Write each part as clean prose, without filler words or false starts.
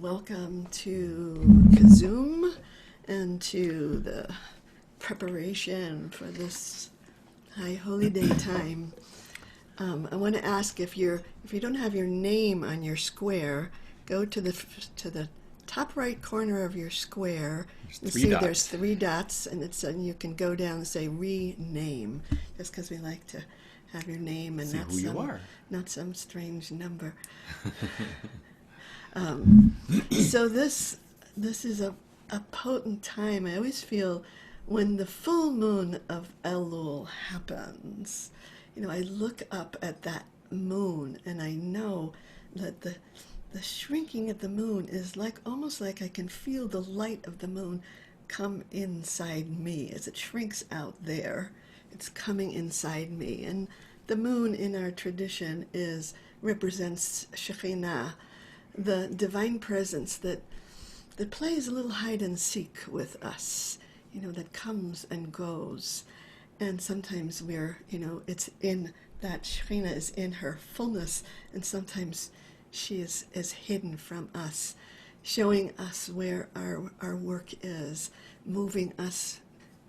welcome to Kzoom and to the preparation for this High Holy Day time. I want to ask if you don't have your name on your square, go to the top right corner of your square. You see there's three dots, and you can go down and say rename, just because we like to have your name and not some strange number. So this is a potent time. I always feel when the full moon of Elul happens, I look up at that moon and I know that the shrinking of the moon is almost like I can feel the light of the moon come inside me as it shrinks out there. It's coming inside me. And the moon in our tradition represents Shekhinah, the divine presence that plays a little hide and seek with us, that comes and goes. And sometimes it's in that Shekhinah is in her fullness, and sometimes she is hidden from us, showing us where our work is, moving us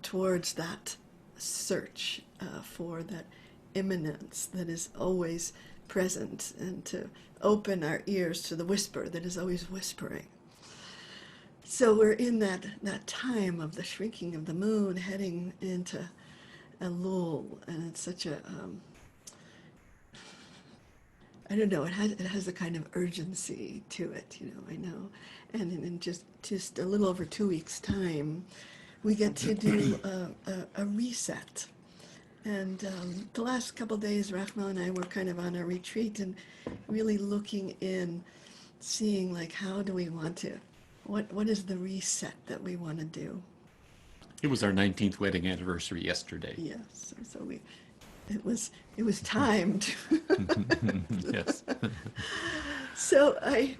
towards that search for that immanence that is always present, and to open our ears to the whisper that is always whispering. So we're in that time of the shrinking of the moon, heading into Elul, and it's such a I don't know, it has a kind of urgency to it, I know. And in just a little over 2 weeks' time, we get to do a reset. And the last couple of days, Rachma and I were kind of on a retreat and really looking in, seeing how do we want to, what is the reset that we want to do? It was our 19th wedding anniversary yesterday. Yes, so it was timed. Yes. So I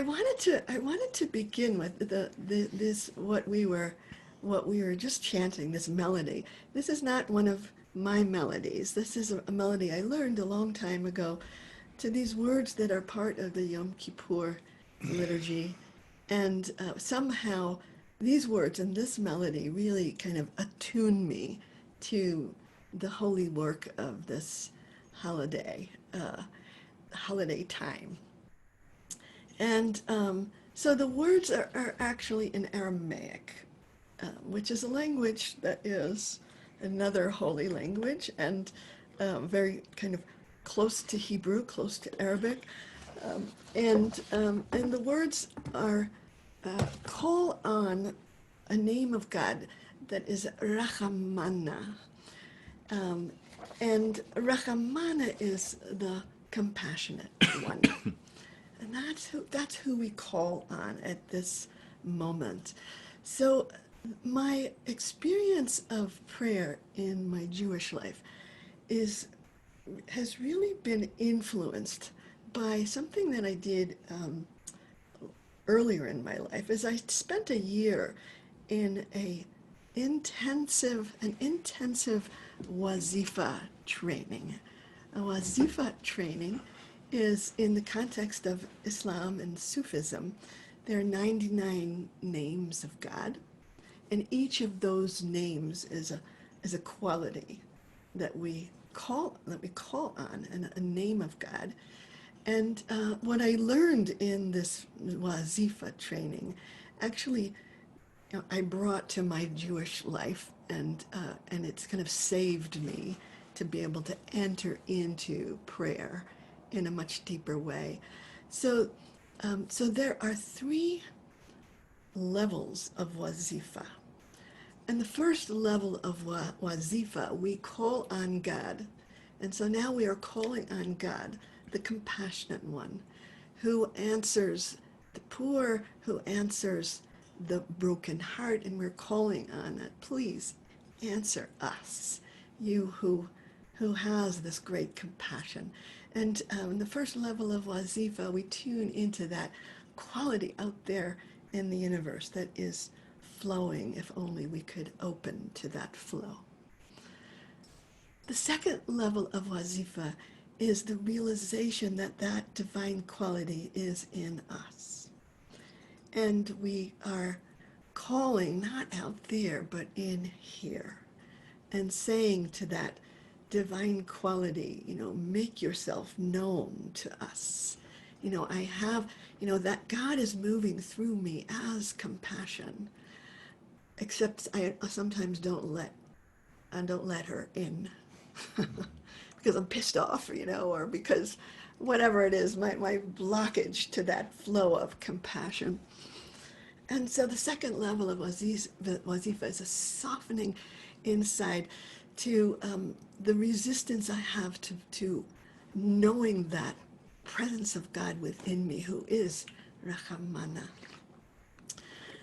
wanted to begin with this what we were just chanting, this melody. This is not one of my melodies. This is a melody I learned a long time ago, to these words that are part of the Yom Kippur liturgy. And somehow these words and this melody really kind of attune me to the holy work of this holiday time. And so the words are actually in Aramaic, which is a language that is another holy language, and very kind of close to Hebrew, close to Arabic. And the words are call on a name of God that is Rachamana. And Rachamana is the compassionate one. And that's who we call on at this moment. So my experience of prayer in my Jewish life has really been influenced by something that I did earlier in my life. As I spent a year in an intensive wazifa training. A wazifa training is in the context of Islam and Sufism. There are 99 names of God, and each of those names is a quality that we call on, and a name of God. And what I learned in this wazifa training, actually, I brought to my Jewish life, and it's kind of saved me to be able to enter into prayer in a much deeper way. So there are 3 levels of wazifa. And the first level of wazifa, we call on God. And so now we are calling on God, the compassionate one, who answers the poor, who answers the broken heart, and we're calling on it. Please answer us, you who has this great compassion. And the first level of wazifa, we tune into that quality out there in the universe that is flowing, if only we could open to that flow. The second level of wazifa is the realization that that divine quality is in us. And we are calling not out there, but in here, and saying to that divine quality, make yourself known to us. I have, that God is moving through me as compassion, except I sometimes don't let her in because I'm pissed off, or because whatever it is, my blockage to that flow of compassion. And so the second level of wazifa is a softening inside to the resistance I have to knowing that presence of God within me, who is Rahamana.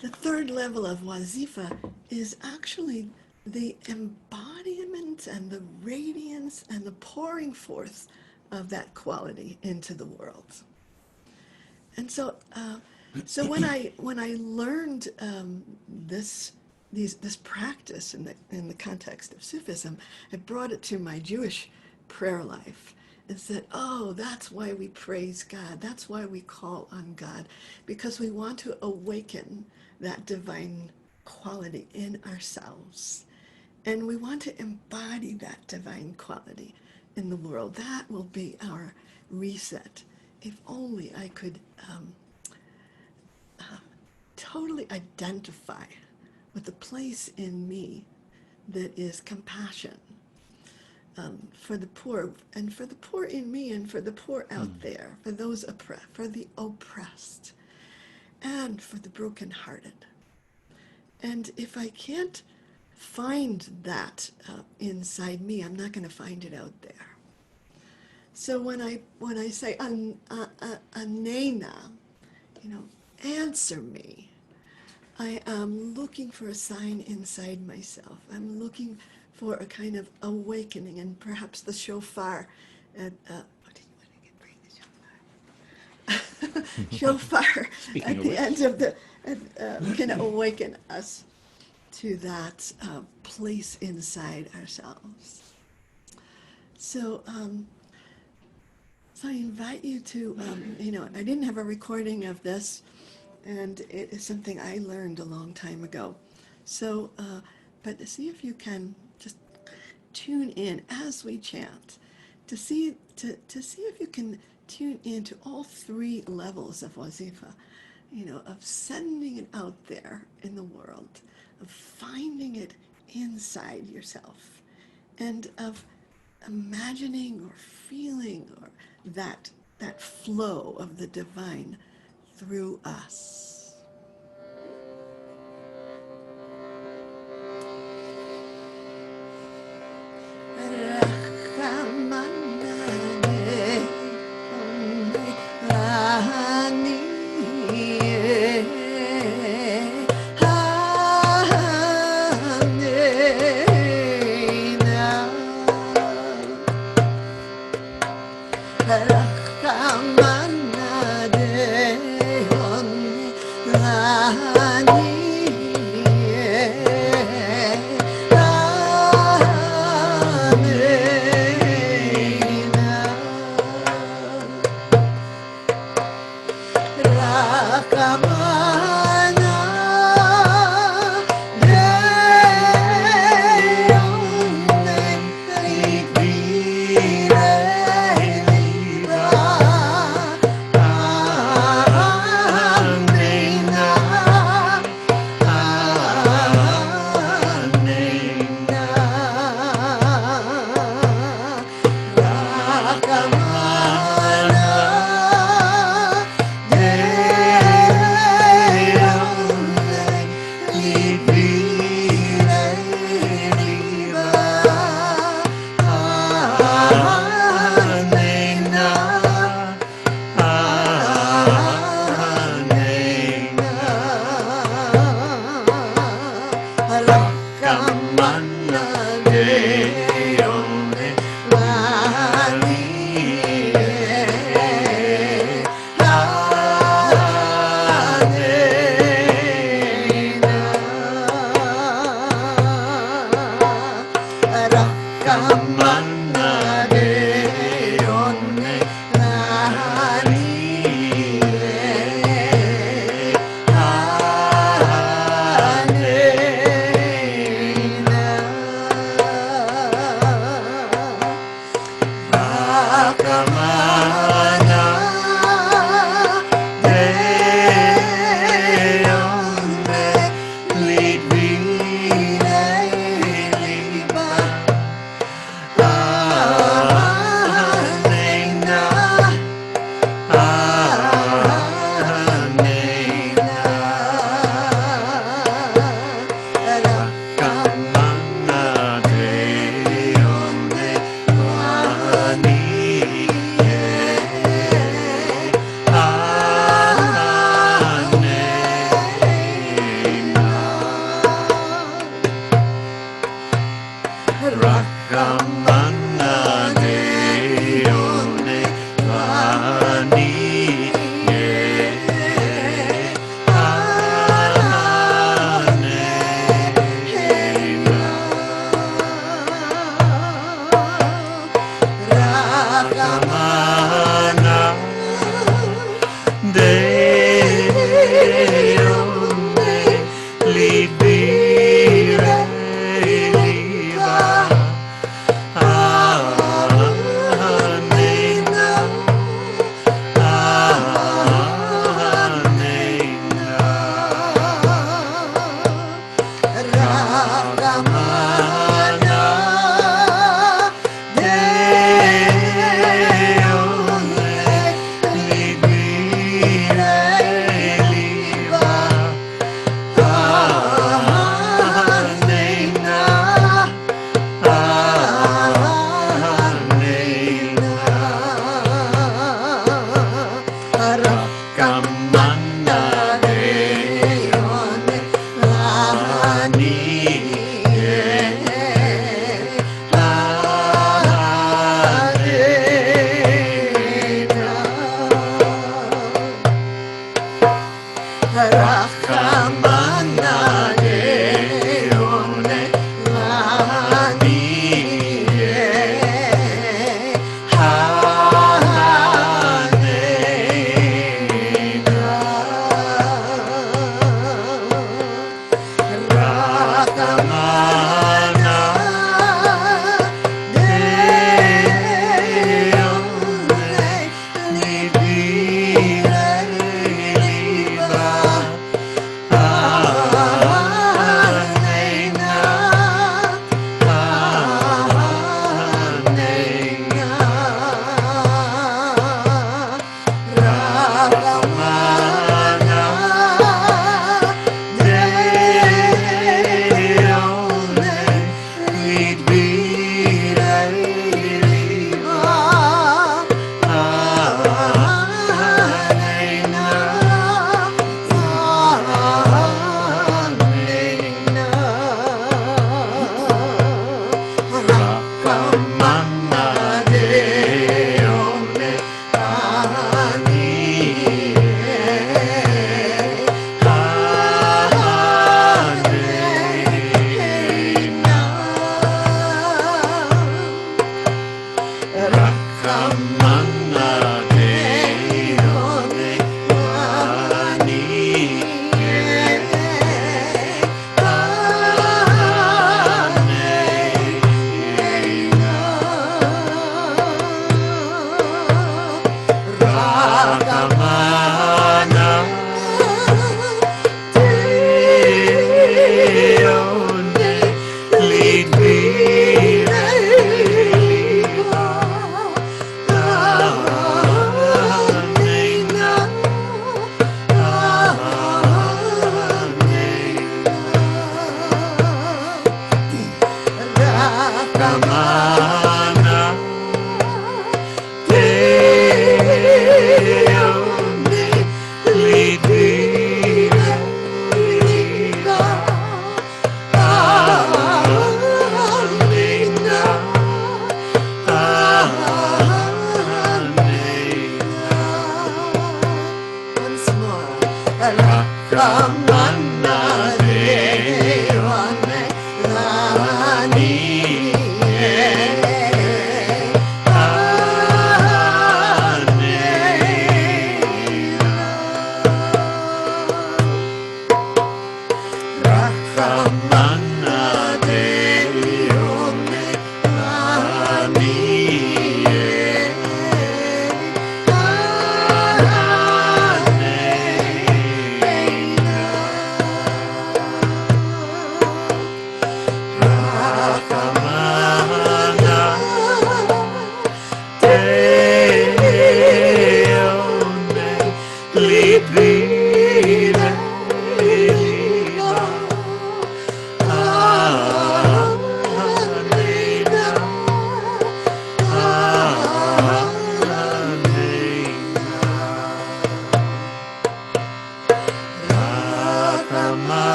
The third level of wazifa is actually the embodiment and the radiance and the pouring forth of that quality into the world. And so when I learned this practice in the context of Sufism, I brought it to my Jewish prayer life and said, oh, that's why we praise God. That's why we call on God, because we want to awaken that divine quality in ourselves. And we want to embody that divine quality in the world. That will be our reset. If only I could totally identify with the place in me that is compassion for the poor, and for the poor in me, and for the poor out there, for those oppressed, for the oppressed, and for the brokenhearted. And if I can't find that inside me, I'm not going to find it out there. So when I say Anena, answer me, I am looking for a sign inside myself. I'm looking for a kind of awakening, and perhaps the shofar at shofar Speaking at of the which. end of the can awaken us to that place inside ourselves. So I invite you to, I didn't have a recording of this, and it is something I learned a long time ago. So, but see if you can just tune in as we chant, to see if you can tune into all three levels of wazifa, of sending it out there in the world, of finding it inside yourself, and of imagining or feeling or that flow of the divine through us.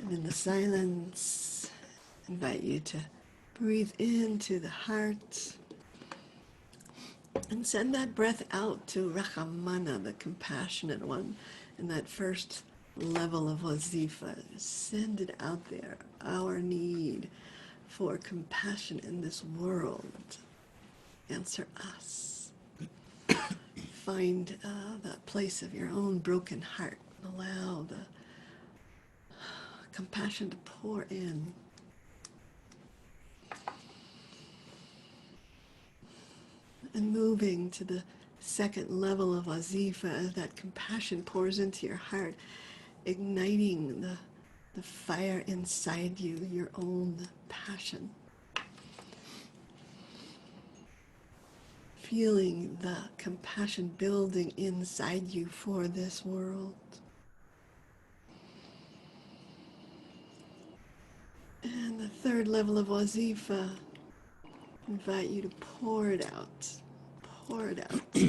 And in the silence, invite you to breathe into the heart and send that breath out to Rachamana, the compassionate one, in that first level of wazifa. Send it out there, our need for compassion in this world. Answer us. Find that place of your own broken heart. Allow the compassion to pour in. And moving to the second level of wazifa, as that compassion pours into your heart, igniting the fire inside you, your own passion. Feeling the compassion building inside you for this world. And the third level of wazifa, invite you to pour it out. Pour it out.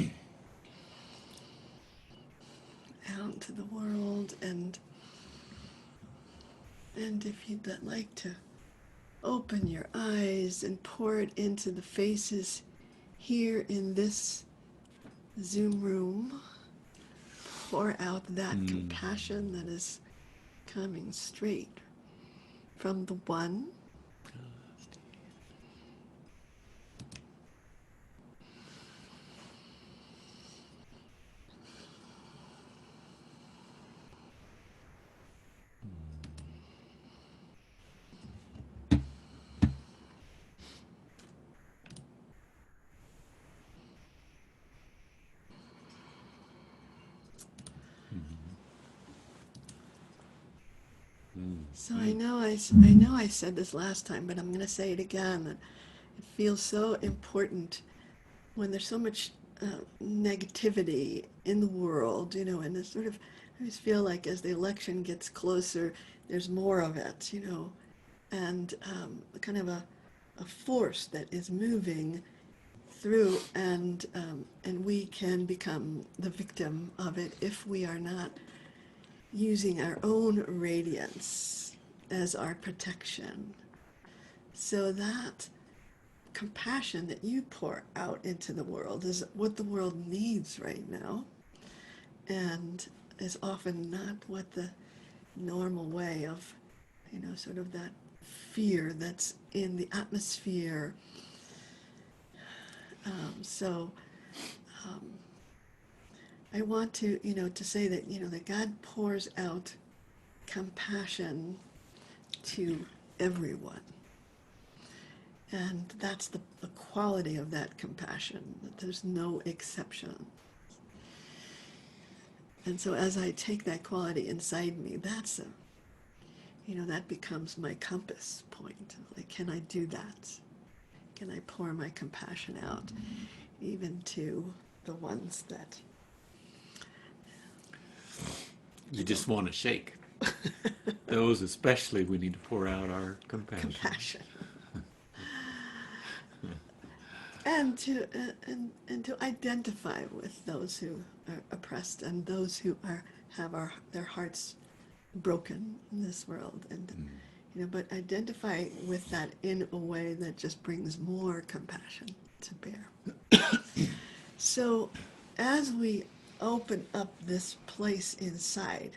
out into the world, and if you'd like to open your eyes and pour it into the faces here in this Zoom room, pour out that compassion that is coming straight from the One. So I know I said this last time, but I'm going to say it again. That it feels so important when there's so much negativity in the world, and it's sort of, I always feel like as the election gets closer, there's more of it, and kind of a force that is moving through, and we can become the victim of it if we are not using our own radiance as our protection. So that compassion that you pour out into the world is what the world needs right now, and is often not what the normal way of, sort of that fear that's in the atmosphere. So I want to, to say that, that God pours out compassion to everyone. And that's the quality of that compassion, that there's no exception. And so as I take that quality inside me, that's that becomes my compass point. Like, can I do that? Can I pour my compassion out even to the ones that You just want to shake. Those especially we need to pour out our compassion. And to identify with those who are oppressed and those who have their hearts broken in this world, and but identify with that in a way that just brings more compassion to bear. So as we open up this place inside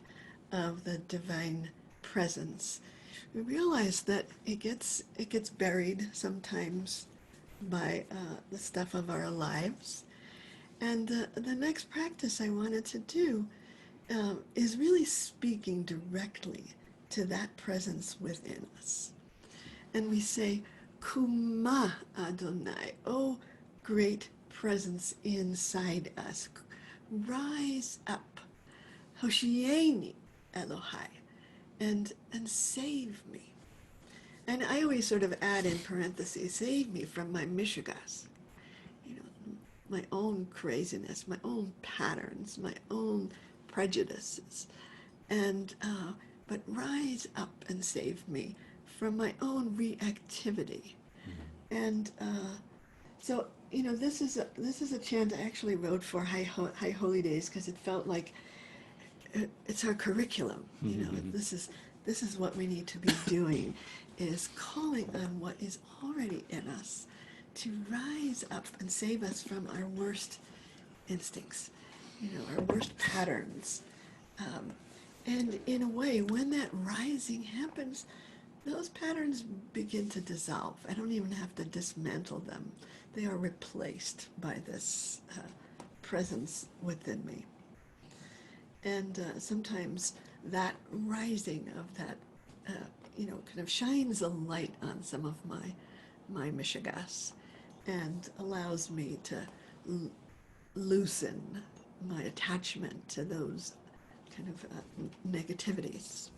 of the divine presence, we realize that it gets buried sometimes by the stuff of our lives. And the next practice I wanted to do is really speaking directly to that presence within us. And we say, Kuma Adonai, oh great presence inside us, rise up, Hoshieni Elohai, and save me. And I always sort of add in parentheses, save me from my mishigas, my own craziness, my own patterns, my own prejudices, and but rise up and save me from my own reactivity. And so this is a chant I actually wrote for High Holy Days, because it felt like it's our curriculum. This is what we need to be doing, is calling on what is already in us to rise up and save us from our worst instincts, our worst patterns. And in a way, when that rising happens, those patterns begin to dissolve. I don't even have to dismantle them. They are replaced by this presence within me. And sometimes that rising of that, kind of shines a light on some of my mishigas, and allows me to loosen my attachment to those kind of negativities.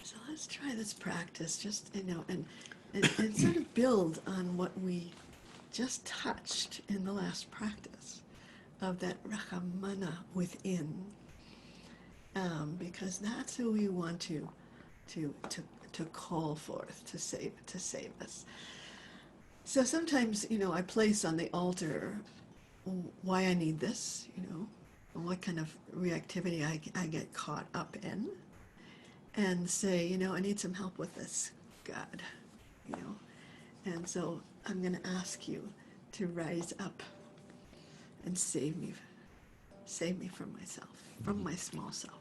So let's try this practice, just, and sort of build on what we just touched in the last practice of that Rachamana within, because that's who we want to call forth to save us. So sometimes, I place on the altar why I need this, what kind of reactivity I get caught up in, and say, I need some help with this, God, And so I'm going to ask you to rise up and save me from myself, from my small self.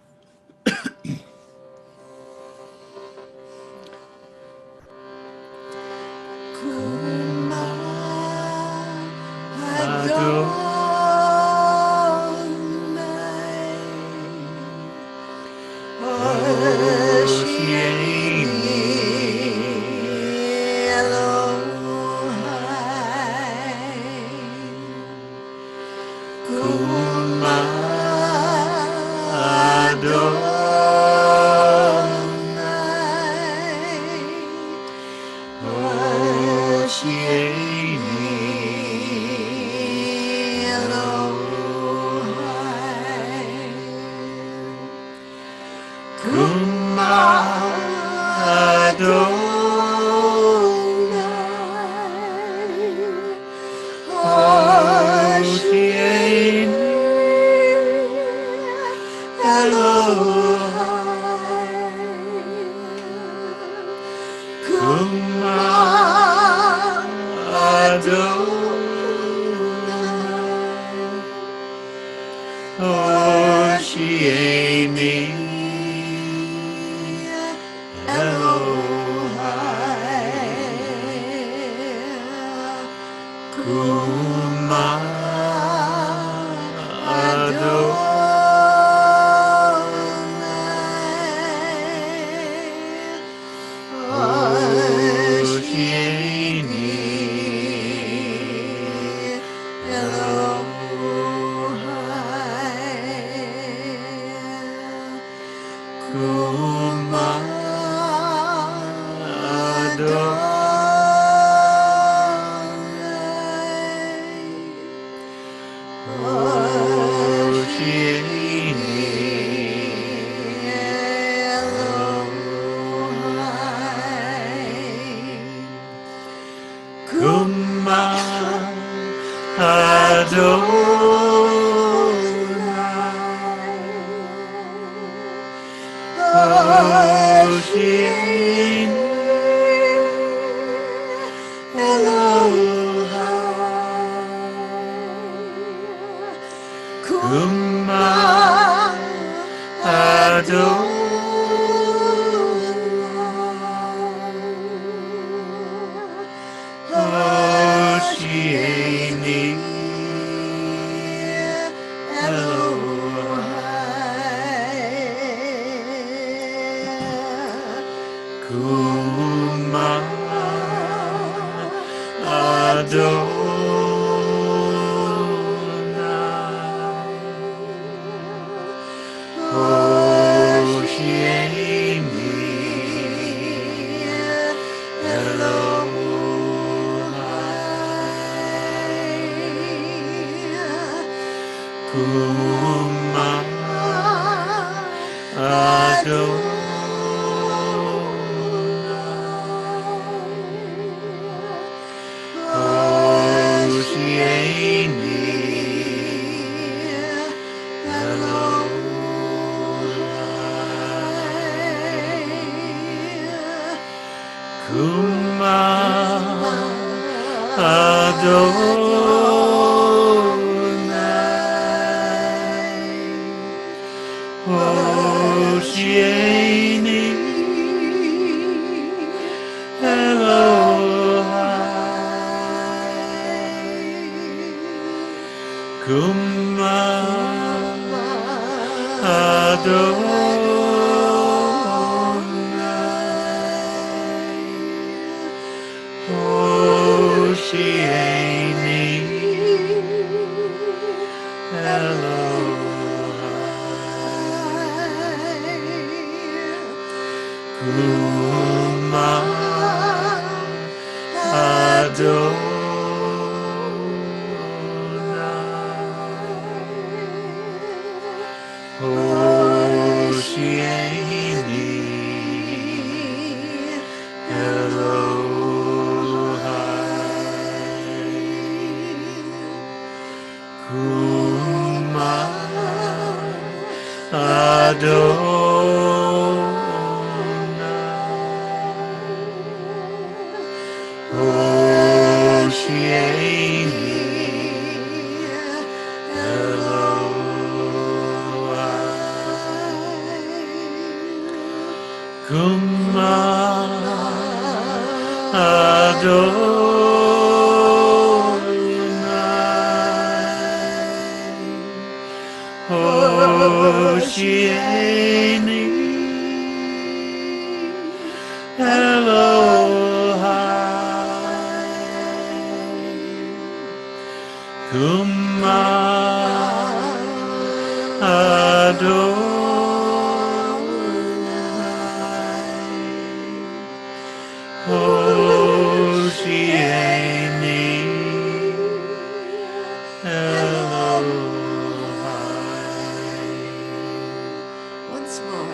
Once more.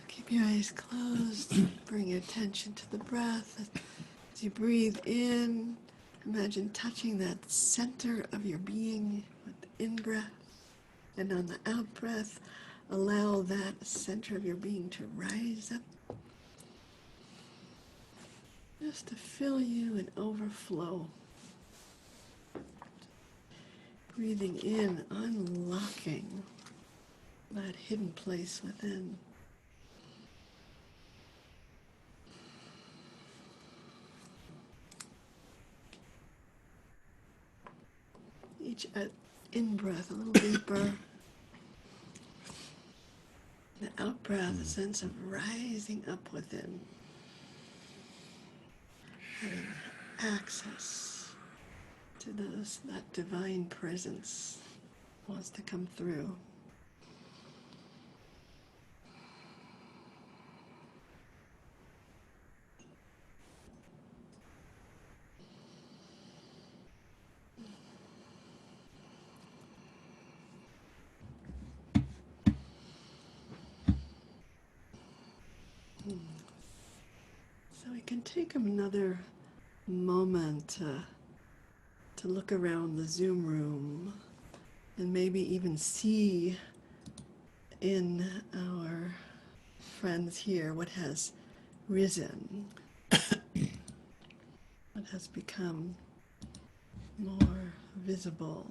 Keep your eyes closed. Bring your attention to the breath. As you breathe in, imagine touching that center of your being with the in-breath. And on the out-breath, allow that center of your being to rise up, just to fill you and overflow. Breathing in, unlocking that hidden place within. Each in-breath a little deeper. The out-breath, a sense of rising up within. Having access to that divine presence wants to come through. So we can take another moment to look around the Zoom room and maybe even see in our friends here what has risen, what has become more visible.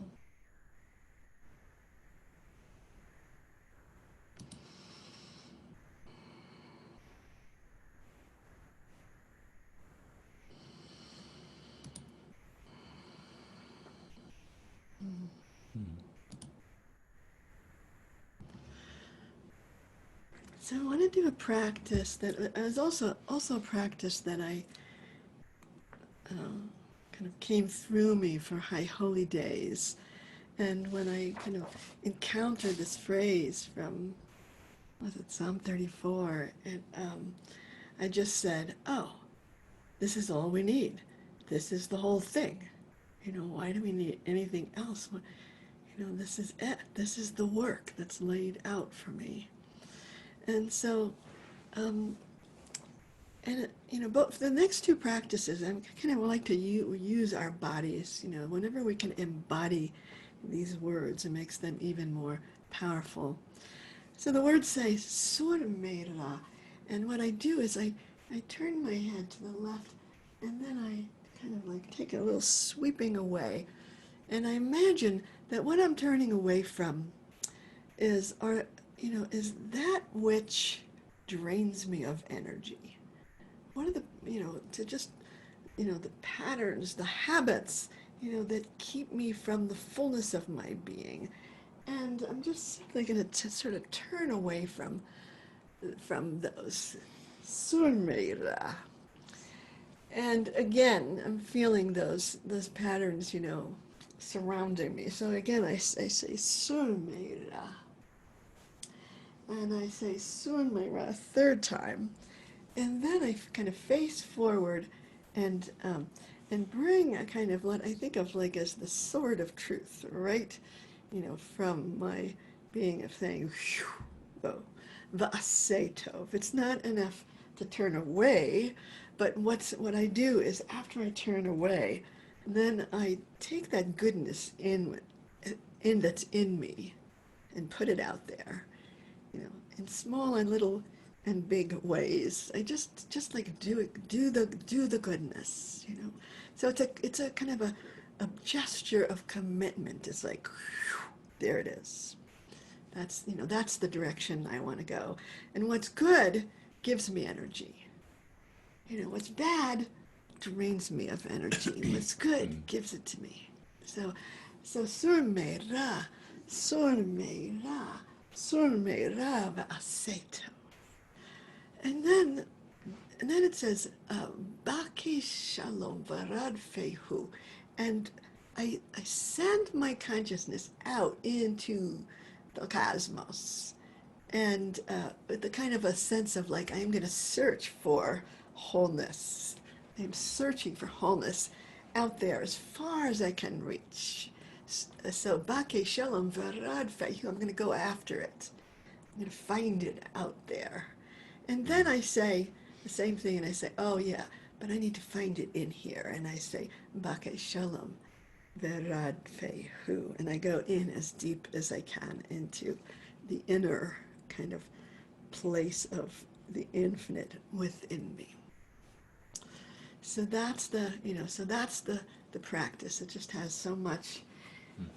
So I want to do a practice that is also a practice that I kind of came through me for High Holy Days. And when I kind of encountered this phrase from, was it Psalm 34? And I just said, oh, this is all we need. This is the whole thing. why do we need anything else? This is it. This is the work that's laid out for me. And so, but for the next two practices, I kind of like to use our bodies. Whenever we can embody these words, it makes them even more powerful. So the words say surmera, and what I do is I turn my head to the left, and then I kind of like take a little sweeping away, and I imagine that what I'm turning away from is that which drains me of energy. What are the to just the patterns, the habits that keep me from the fullness of my being. And I'm just simply going to sort of turn away from those. Surmera. And again, I'm feeling those patterns, surrounding me. So again, I say surmera. And I say surmera a third time. And then I kind of face forward and bring a kind of what I think of like as the sword of truth, right? From my being of saying, va'aseto. It's not enough to turn away, but what I do is after I turn away, then I take that goodness in that's in me and put it out there, in small and little and big ways. I just like do the goodness, So it's a kind of a gesture of commitment. It's like, there it is. That's the direction I want to go. And what's good gives me energy. What's bad drains me of energy. What's good gives it to me. So surmera va'aseto. And then it says, Baki Shalom Varad Fehu. And I send my consciousness out into the cosmos. And with the kind of a sense of like, I'm going to search for wholeness. I'm searching for wholeness out there as far as I can reach. So, Baki Shalom Varad Fehu, I'm going to go after it. I'm going to find it out there. And then I say the same thing, and I say, oh yeah, but I need to find it in here. And I say, Bake Shalom, Verad Fehu. And I go in as deep as I can into the inner kind of place of the infinite within me. So that's the practice. It just has so much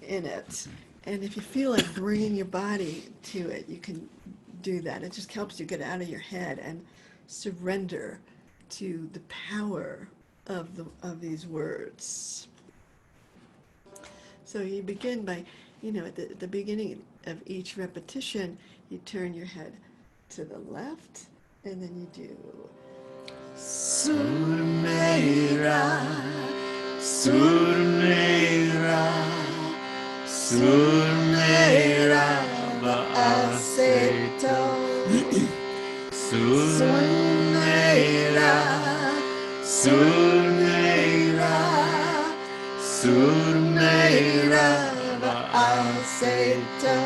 in it. And if you feel like bringing your body to it, you can do that. It just helps you get out of your head and surrender to the power of these words. So you begin by, at the beginning of each repetition, you turn your head to the left, and then you do Surmera, Surmera, Surmera va'aseto. Surmera, Surmera, Surmera va'aseto.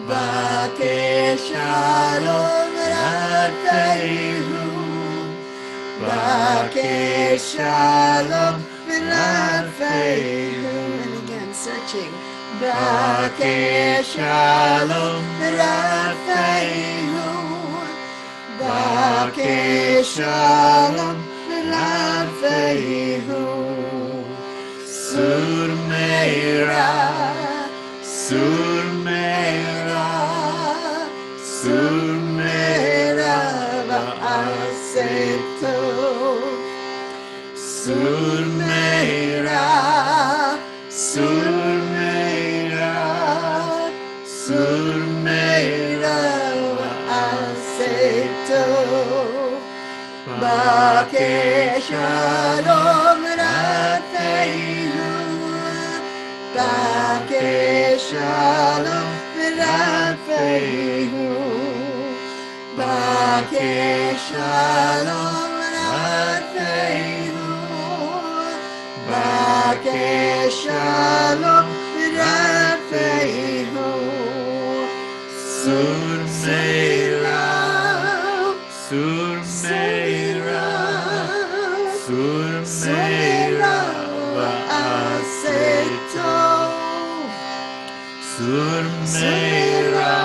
Bake Shalom Radfehu, Bake Shalom Radfehu. And again, searching. Bake Shalom Radfehu, Bake Shalom Radfehu. Surmera, Surmera, Surmera va'aseto. Surmera, Surmera, Surmera va'aseto. Bake Shalom Radfehu, Bake Shalom Radfehu, Bake Shalom Radfehu, Bake Shalom V'Rafeihu Sur Meira, Sur Meira, Sur Meira, Va'aseh Tov. Sur Meira,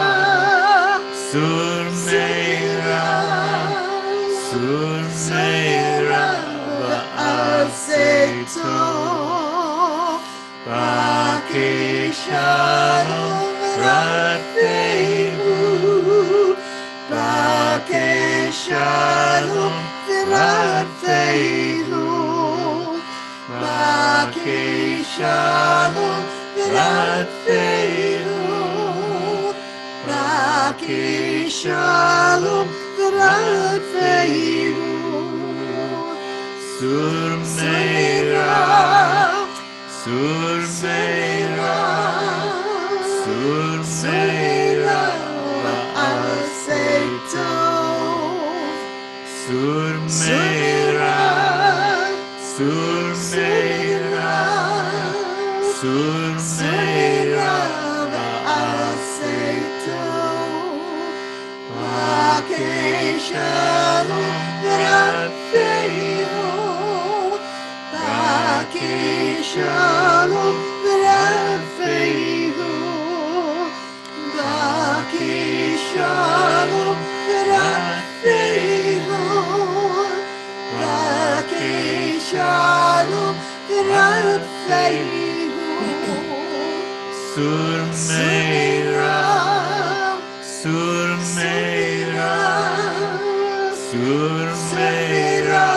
Sur Meira, Sur Meira, Va'aseh Tov. Bake Shalom V'Rafeihu, Bake Shalom V'Rafeihu, Bake Shalom V'Rafeihu, Bake Shalom V'Rafeihu. Sur Meira, Sur Meira, Sur Meira, Va'aseh Tov. Sur Meira, Sur Meira, Sur Meira, Va'aseh Tov. Bake Shalom V'Rafeihu, Bake Shalom V'Rafeihu, Bake Shalom V'Rafeihu, Bake Shalom V'Rafeihu. Sur Meira, Sur Meira, Sur Meira,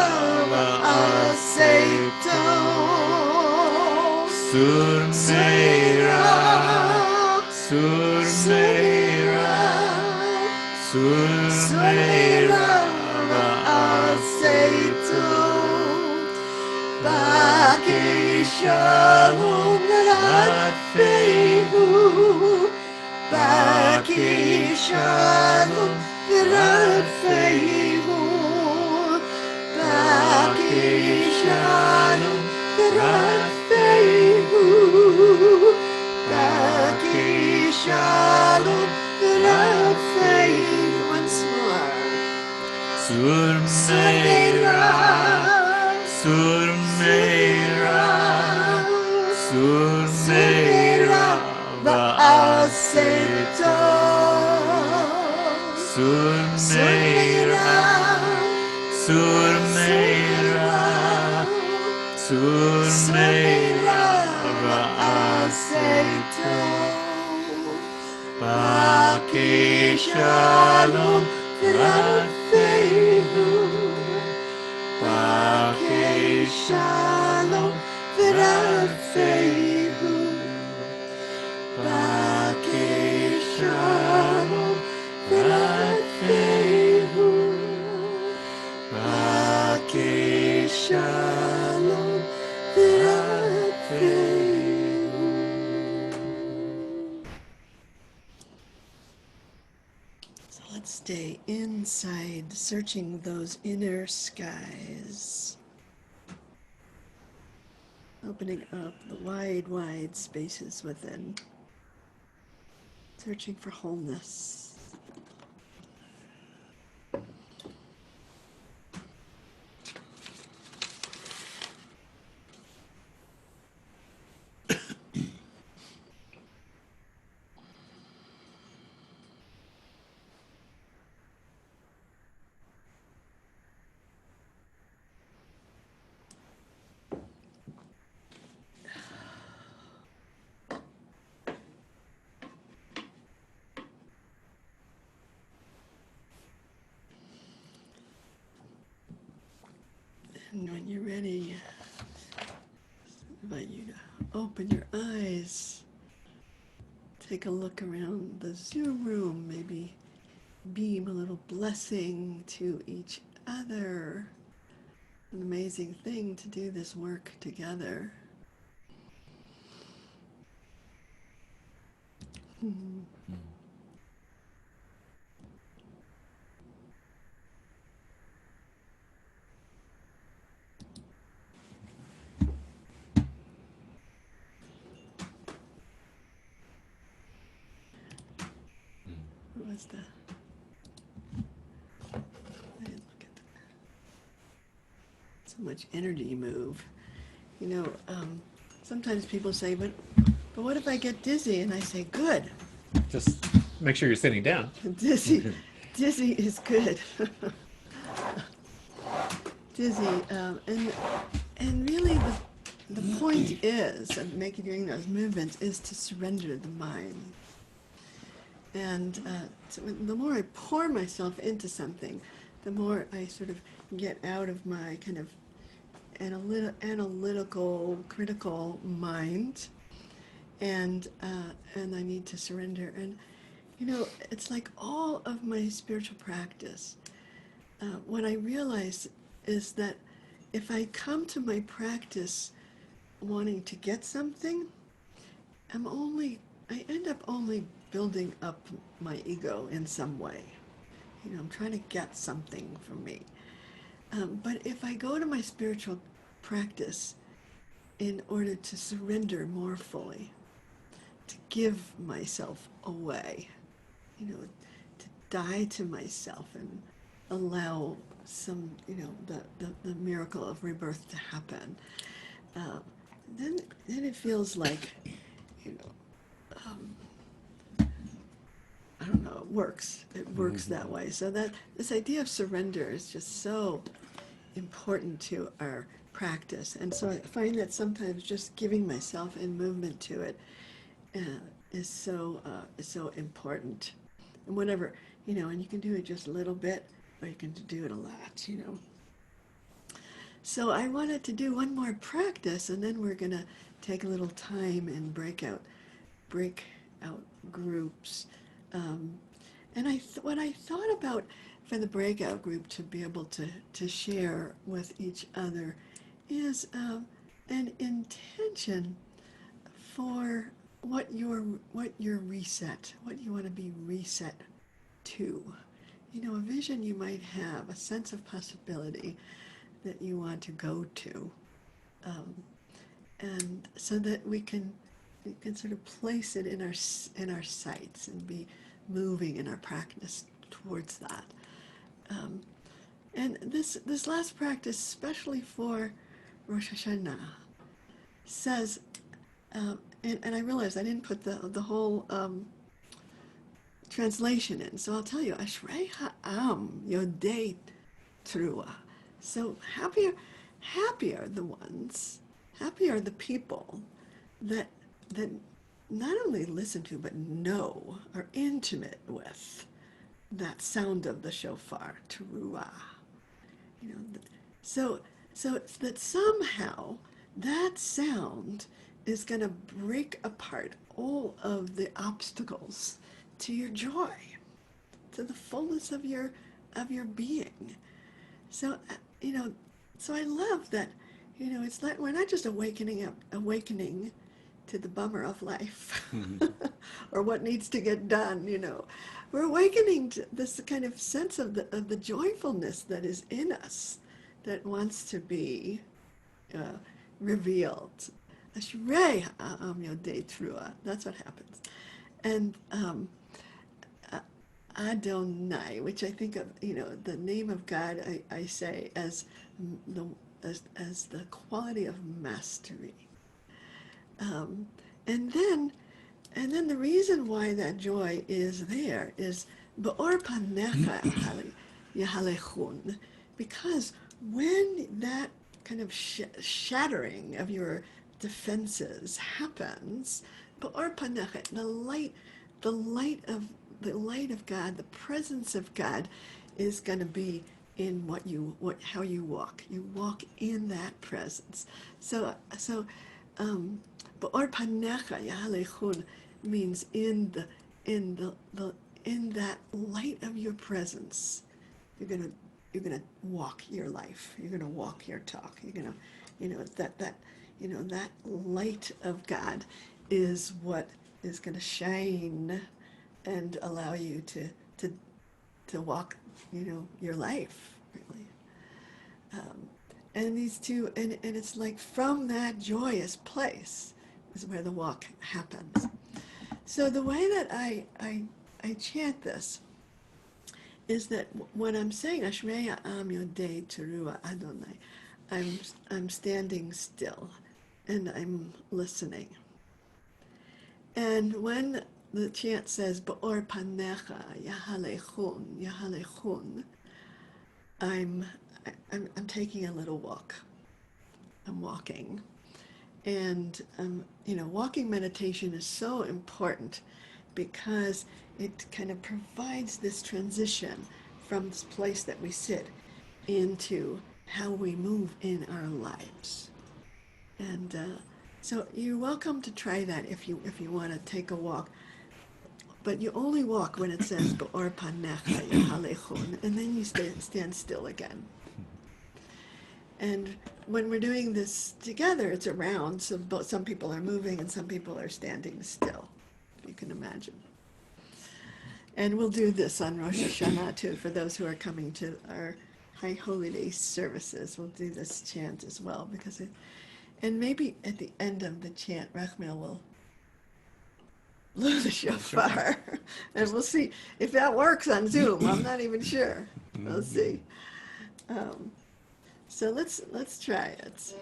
Va'aseh Tov. Sur Meira, Sur Meira, Sur Meira, Va'aseh Tov. Bake Shalom V'Rafeihu, Bake Shalom V'Rafeihu, Bake Shalom V'Rafeihu, Bake Shalom V'Rafeihu. Once more. Sur Meira, Sur Meira, Sur Meira, Va'aseh Tov. Sur Meira, Sur Meira, Sur Meira, Va'aseh Tov. Bake Shalom V'Rafeihu, Bake Shalom V'Rafeihu, Bake Shalom V'Rafeihu, Bake Shalom V'Rafeihu. So let's stay inside, searching those inner skies. Opening up the wide, wide spaces within. Searching for wholeness. And when you're ready, I invite you to open your eyes. Take a look around the Zoom room, maybe beam a little blessing to each other. An amazing thing to do this work together. was the, I didn't look at that. So much energy move. You know, sometimes people say, but what if I get dizzy? And I say, good. Just make sure you're sitting down. Dizzy is good. Dizzy, and really the point is of making doing those movements is to surrender the mind. And so the more I pour myself into something, the more I sort of get out of my kind of analytical, critical mind, and I need to surrender. And you know, it's like all of my spiritual practice. What I realize is that if I come to my practice wanting to get something, I end up only building up my ego in some way. You know, I'm trying to get something from me. But if I go to my spiritual practice in order to surrender more fully, to give myself away, you know, to die to myself and allow some, you know, the miracle of rebirth to happen, then it feels like, you know, I don't know, it works. It works that way. So that this idea of surrender is just so important to our practice. And so I find that sometimes just giving myself in movement to it is so important. And whatever, you know, and you can do it just a little bit, or you can do it a lot, you know. So I wanted to do one more practice, and then we're going to take a little time and break out groups. And what I thought about for the breakout group to be able to share with each other is an intention for what your reset, what you want to be reset to. You know, a vision you might have, a sense of possibility that you want to go to, and so that we can sort of place it in our sights and be moving in our practice towards that. And this last practice, especially for Rosh Hashanah, says, and I realized I didn't put the whole translation in, so I'll tell you, Ashrei ha'am yodei teruah. So happy are the ones, happy are the people that not only listen to but know, are intimate with that sound of the shofar, teruah. You know, so it's that somehow that sound is going to break apart all of the obstacles to your joy, to the fullness of your being. So you know, so I love that. You know, it's like we're not just awakening to the bummer of life or what needs to get done. You know, we're awakening to this kind of sense of the joyfulness that is in us, that wants to be revealed. Ashrei ha'am yodei teruah. That's what happens. And Adonai, which I think of, you know, the name of God, I say as the quality of mastery. And then the reason why that joy is there is B'or panecha yahalechun, because when that kind of shattering of your defenses happens, B'or panecha, the light of God, the presence of God, is going to be in how you walk. You walk in that presence. So Ba'or panecha yahalechun means in that light of your presence, you're gonna walk your life. You're gonna walk your talk. You're gonna, you know, that light of God is what is gonna shine and allow you to walk, you know, your life, really. And these two, and it's like from that joyous place is where the walk happens. So the way that I I chant this is that when I'm saying Ashrei Am Yodei Teruah Adonai, I'm standing still and I'm listening. And when the chant says Ba'or Panecha Yahalechun Yahalechun, I'm taking a little walk. I'm walking. And, walking meditation is so important because it kind of provides this transition from this place that we sit into how we move in our lives. And so you're welcome to try that if you want to take a walk. But you only walk when it says Ba'or Panecha Yahalechun, and then you stand still again. And when we're doing this together, it's around, so some people are moving and some people are standing still, if you can imagine. And we'll do this on Rosh Hashanah too, for those who are coming to our High Holy Day services. We'll do this chant as well, and maybe at the end of the chant, Rachmil will blow the shofar, and we'll see if that works on Zoom. I'm not even sure. We'll see. So let's try it.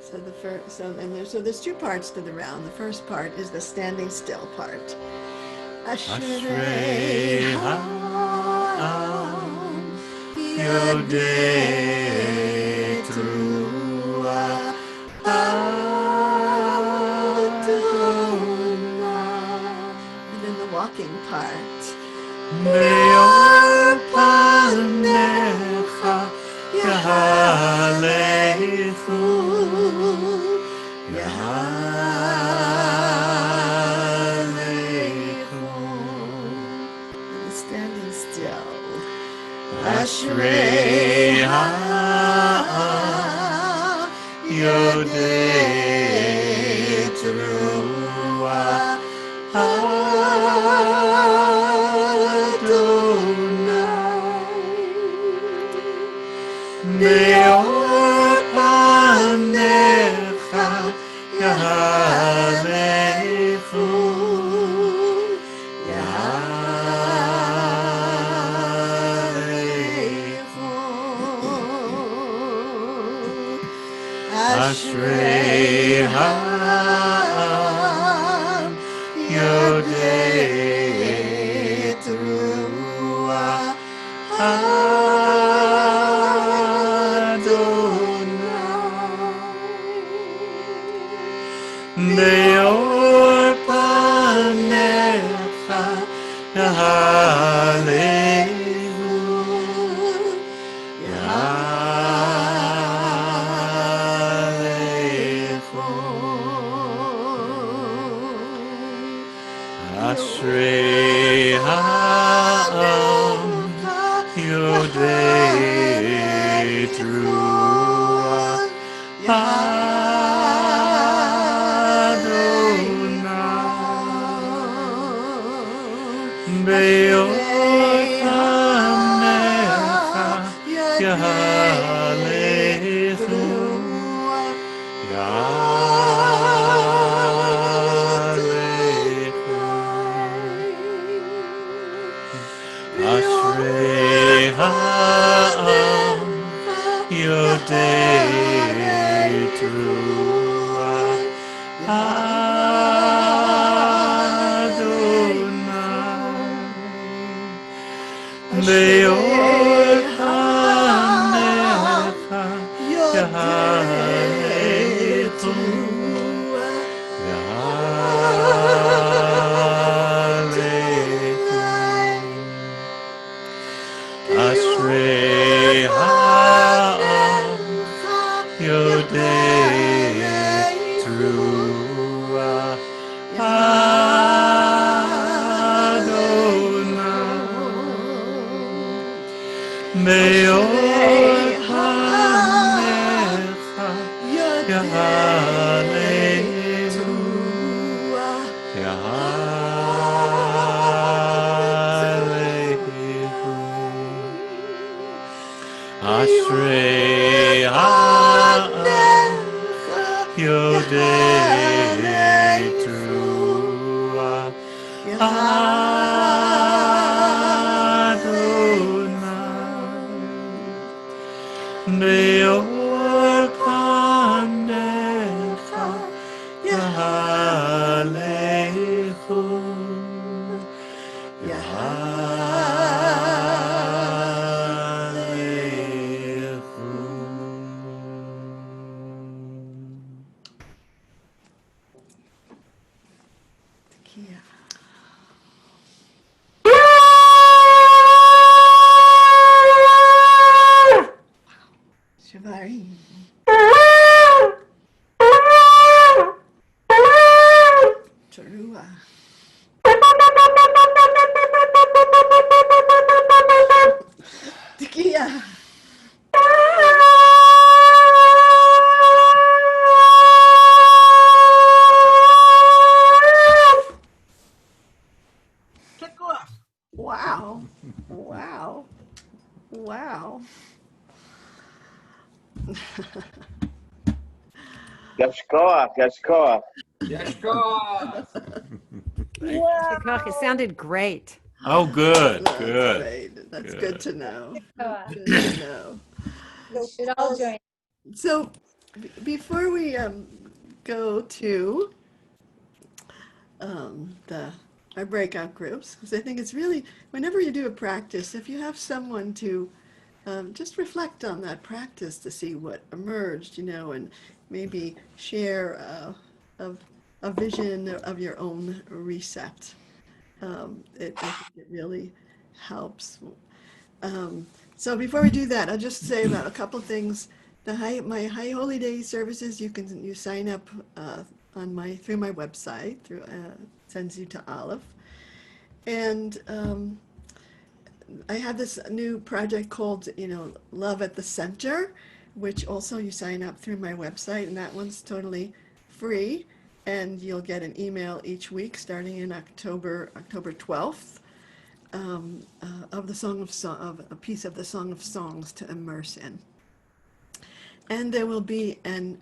So there's two parts to the round. The first part is the standing still part. Ashrei ha'am yodei teruah Adonai. And then the walking part. Me'or panecha Yahalechun And standing still. Ashrei ha'am yodei teruah Me'or panecha Yahalechun Ashrei ha'am yodei teruah Me'or panecha Yahalechun Ashrei ha'am yodei teruah Me'or panecha Yahalechun Ashrei ha'am yodei teruah Me'or panecha Yahalechun Ashrei ha'am yodei teruah Me'or panecha Yahalechun Ashrei ha'am yodei teruah Kia. Shavarim. Charua. Tequila. Wow. Wow. Wow. Yashkoach, Yashkoach. It sounded great. Oh, good, That's good. great. That's good Good. to know. Koa. Good to know. We should all join. So, before we go to the our breakout groups, because I think it's really whenever you do a practice, if you have someone to just reflect on that practice to see what emerged, and maybe share of a vision of your own reset. I think it really helps. So before we do that, I'll just say about a couple of things. My High Holy Day services, you sign up through my website, sends you to Olive, and I have this new project called Love at the Center, which also you sign up through my website, and that one's totally free, and you'll get an email each week starting in October 12th. Of the of a piece of the Song of Songs to immerse in, and there will be an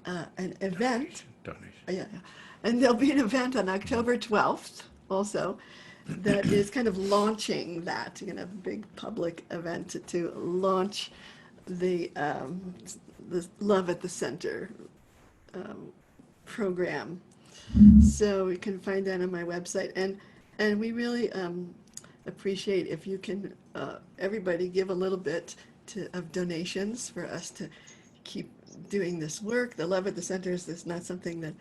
event. Donation. Yeah, and there'll be an event on October 12th also, that is kind of launching that, big public event to launch the Love at the Center program. So you can find that on my website, and we really appreciate if you can everybody give a little bit of donations for us to keep doing this work. The Love at the Center is not something that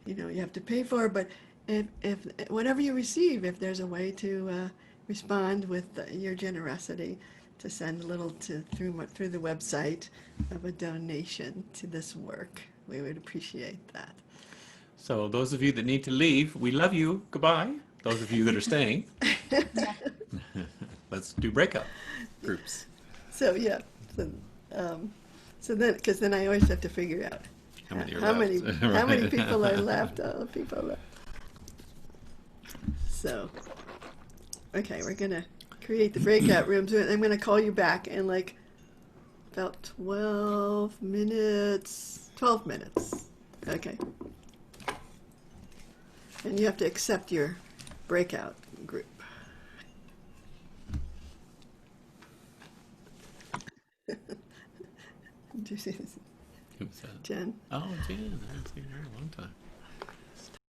you have to pay for, but if whatever you receive, if there's a way to respond with your generosity to send a little through the website of a donation to this work, we would appreciate that. So those of you that need to leave, we love you. Goodbye. Those of you that are staying, let's do breakout groups. So yeah, so then because then I always have to figure out How many are how left? many people are left. All the people left. So okay, we're gonna create the breakout rooms. I'm gonna call you back in like about 12 minutes. 12 minutes. Okay. And you have to accept your breakout group. Did you see this, Who's that? Jen? Oh, Jan. I haven't seen her in a long time.